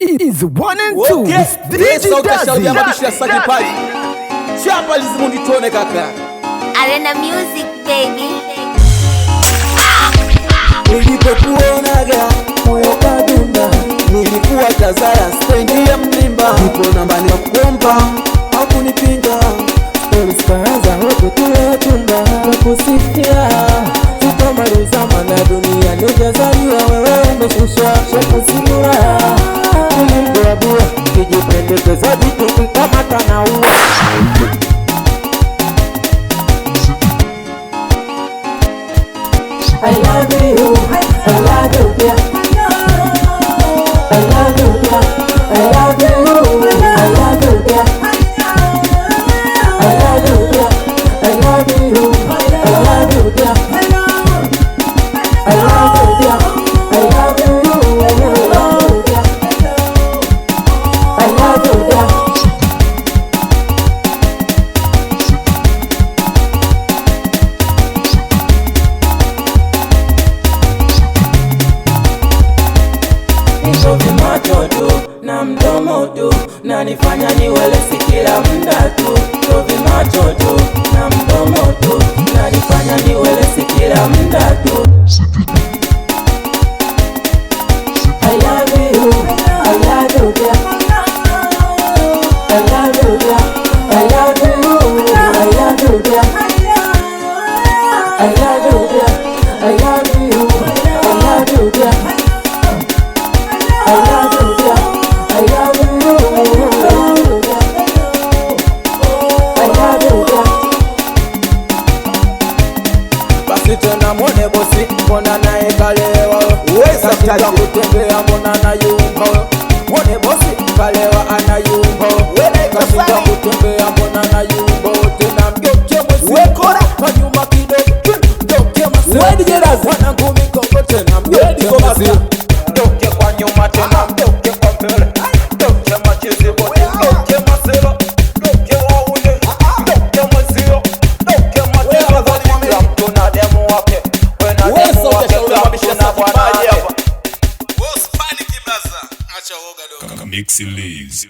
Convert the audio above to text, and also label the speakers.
Speaker 1: is one and two.
Speaker 2: Chapa lizimundi tuone kaka.
Speaker 3: Arena music baby.
Speaker 2: Nilipokuonaga moyo kadunda, nilikuwa tazara stendi ya mlimba. Nipo nambani wa kuomba, hakunipinga. Ulistaanza hoto tuyatunda kusifia. Tukamaliza mana dunia nujazaliwa wewe umeshushwa shaka sinura. Nilimbuabua kijipendekeza vitu kama tanaua. I love you, I love you, yeah. I love you, yeah. I love you, I love you, yeah. I love you, yeah. I love you, I love you, yeah. I love you, yeah. I love you, yeah. I love you, yeah. Nishovi macho tu na mdomo tu na nifanya niwele sikila mda tu. Nishovi macho tu na mdomo tu na nifanya niwele sikila mda tu. I love you, I love you, yeah. I love you, yeah. I love you, I love you, yeah. I love you, yeah. I love you, I love you, yeah. I love you, yeah. I love you, I love you, yeah. I love you, yeah. Basi tena mwone bosi, mbona nae kalewa. Uweza kutaka kutembea mbona na yumba. Mwone bosi, kalewa anayumba. Kashinda kutembea mbona na yumba. Tena mgeuke mwezi wekora kanyuma kidogo. Mgeuke masema wanangu mikoko. Tena mgeuke mwezi mgeuke kwa nyuma. Tena mgeuke kwa mbele. Mgeuke machizi bote. Mgeuke masela. Mgeuke waune. Mgeuke mwezio. Mgeuke matela. Kila mtu na demu wake. Wena demu wake. Kila mtu na bwana wake.
Speaker 4: Mixi Lees.